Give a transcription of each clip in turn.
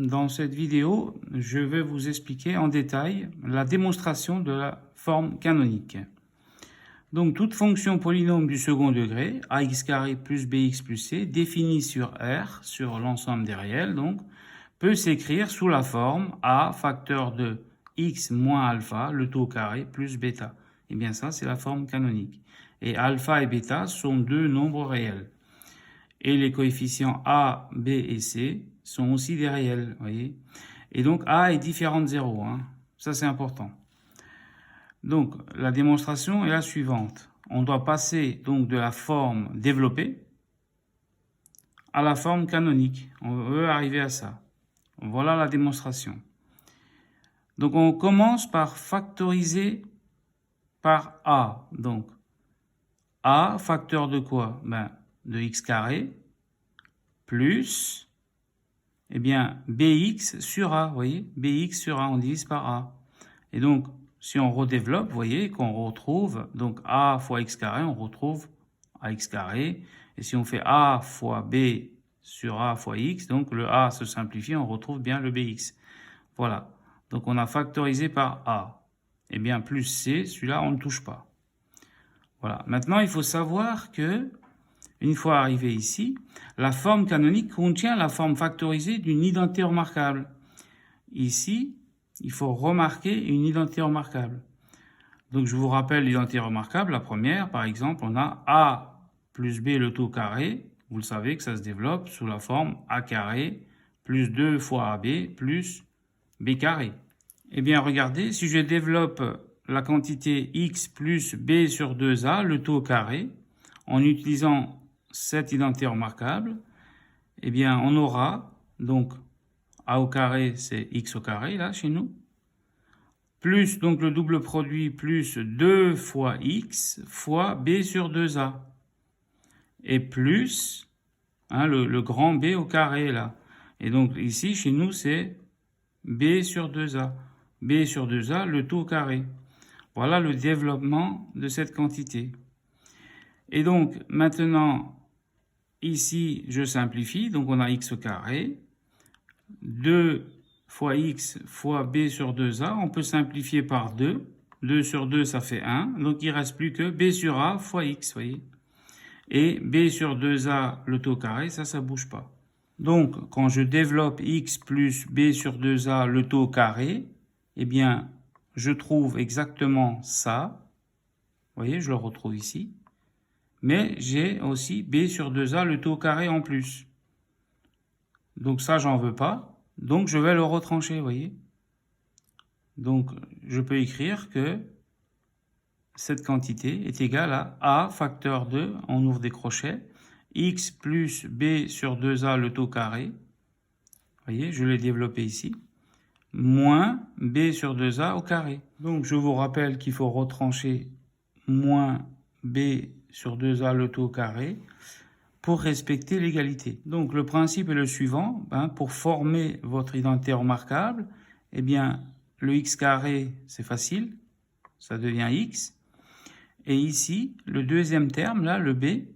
dans cette vidéo, je vais vous expliquer en détail la démonstration de la forme canonique. Donc, toute fonction polynôme du second degré, ax carré plus bx plus c, définie sur R, sur l'ensemble des réels, donc, peut s'écrire sous la forme a facteur de x moins alpha, le tout au carré, plus bêta. Et bien ça, c'est la forme canonique. Et alpha et bêta sont deux nombres réels. Et les coefficients a, b et c sont aussi des réels, voyez. Et donc a est différent de 0, hein. Ça c'est important. Donc la démonstration est la suivante. On doit passer donc de la forme développée à la forme canonique. On veut arriver à ça. Voilà la démonstration. Donc on commence par factoriser par a. Donc a facteur de quoi? De x carré plus, eh bien, bx sur a, vous voyez, bx sur a, on divise par a. Et donc, si on redéveloppe, vous voyez qu'on retrouve, donc a fois x carré, on retrouve ax carré. Et si on fait a fois b sur a fois x, donc le a se simplifie, on retrouve bien le bx. Voilà, donc on a factorisé par a. Eh bien, plus c, celui-là, on ne touche pas. Voilà, maintenant, il faut savoir que une fois arrivé ici, la forme canonique contient la forme factorisée d'une identité remarquable. Ici, il faut remarquer une identité remarquable. Donc je vous rappelle l'identité remarquable, la première, par exemple, on a a plus b le tout au carré. Vous le savez que ça se développe sous la forme a carré plus 2 fois ab plus b carré. Eh bien, regardez, si je développe la quantité x plus b sur 2a, le tout au carré, en utilisant cette identité remarquable, eh bien, on aura donc a au carré, c'est x au carré, là, chez nous, plus donc le double produit plus 2 fois x fois b sur 2a, et plus le grand b au carré, là. Et donc, ici, chez nous, c'est b sur 2a. b sur 2a, le tout au carré. Voilà le développement de cette quantité. Et donc, maintenant, ici, je simplifie, donc on a x au carré, 2 fois x fois b sur 2a, on peut simplifier par 2, 2 sur 2 ça fait 1, donc il ne reste plus que b sur a fois x, voyez. Et b sur 2a, le tout au carré, ça ne bouge pas. Donc, quand je développe x plus b sur 2a, le tout au carré, eh bien, je trouve exactement ça, vous voyez, je le retrouve ici. Mais j'ai aussi b sur 2a le tout au carré en plus. Donc ça, j'en veux pas. Donc je vais le retrancher, vous voyez. Donc je peux écrire que cette quantité est égale à a facteur de, on ouvre des crochets, x plus b sur 2a le tout au carré. Vous voyez, je l'ai développé ici. Moins b sur 2a au carré. Donc je vous rappelle qu'il faut retrancher moins b sur 2a le tout au carré pour respecter l'égalité. Donc le principe est le suivant, pour former votre identité remarquable, eh bien le x carré c'est facile, ça devient x, et ici le deuxième terme là, le b, eh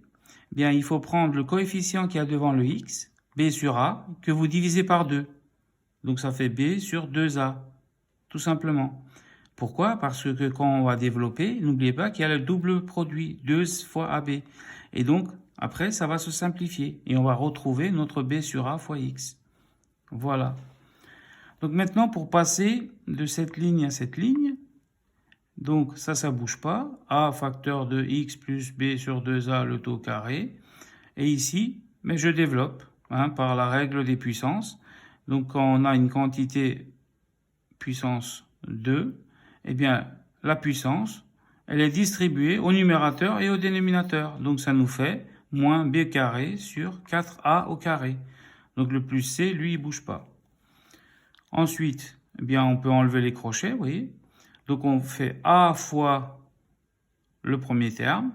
bien il faut prendre le coefficient qu'il y a devant le x, b sur a, que vous divisez par 2, donc ça fait b sur 2a, tout simplement. Pourquoi? Parce que quand on va développer, n'oubliez pas qu'il y a le double produit, 2 fois AB. Et donc, après, ça va se simplifier. Et on va retrouver notre B sur A fois X. Voilà. Donc maintenant, pour passer de cette ligne à cette ligne, donc ça ne bouge pas. A facteur de X plus B sur 2A le tout au carré. Et ici, mais je développe par la règle des puissances. Donc quand on a une quantité puissance 2, eh bien, la puissance, elle est distribuée au numérateur et au dénominateur. Donc, ça nous fait moins b carré sur 4a au carré. Donc, le plus c, lui, il ne bouge pas. Ensuite, eh bien, on peut enlever les crochets, vous voyez. Donc, on fait a fois le premier terme.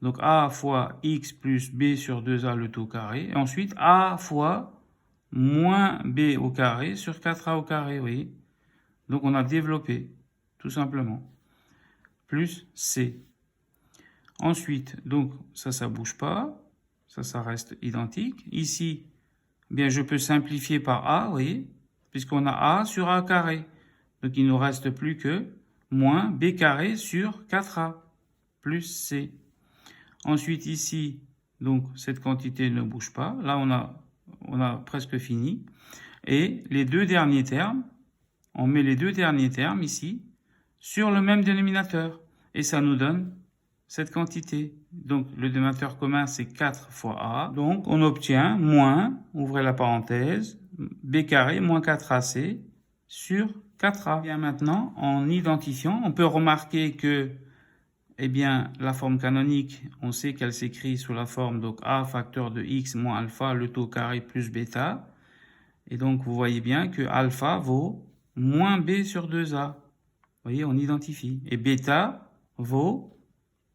Donc, a fois x plus b sur 2a le tout au carré. Et ensuite, a fois moins b au carré sur 4a au carré, vous voyez. Donc, on a développé, tout simplement, plus C. Ensuite, donc, ça ne bouge pas, ça reste identique. Ici, bien je peux simplifier par A, vous voyez, puisqu'on a A sur A carré. Donc il ne nous reste plus que moins B carré sur 4A plus C. Ensuite ici, donc cette quantité ne bouge pas. Là on a presque fini. Et les deux derniers termes, on met les deux derniers termes ici sur le même dénominateur. Et ça nous donne cette quantité. Donc le dénominateur commun c'est 4 fois A. Donc on obtient moins, ouvrez la parenthèse, B carré moins 4AC sur 4A. Bien maintenant, en identifiant, on peut remarquer que eh bien, la forme canonique, on sait qu'elle s'écrit sous la forme donc A facteur de X moins alpha, le taux carré plus bêta. Et donc, vous voyez bien que alpha vaut moins B sur 2A. Vous voyez, on identifie. Et bêta vaut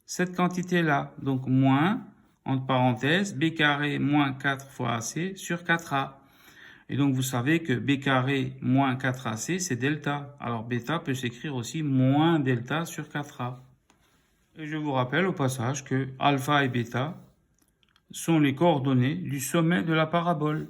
cette quantité-là. Donc, moins, entre parenthèses, B carré moins 4 fois AC sur 4A. Et donc, vous savez que B carré moins 4AC, c'est delta. Alors, bêta peut s'écrire aussi moins delta sur 4A. Et je vous rappelle au passage que alpha et bêta sont les coordonnées du sommet de la parabole.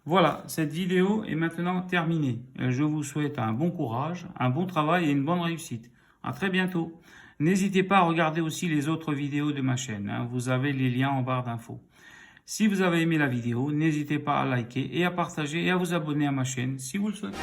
Voilà, cette vidéo est maintenant terminée. Je vous souhaite un bon courage, un bon travail et une bonne réussite. À très bientôt. N'hésitez pas à regarder aussi les autres vidéos de ma chaîne. Vous avez les liens en barre d'infos. Si vous avez aimé la vidéo, n'hésitez pas à liker et à partager et à vous abonner à ma chaîne si vous le souhaitez.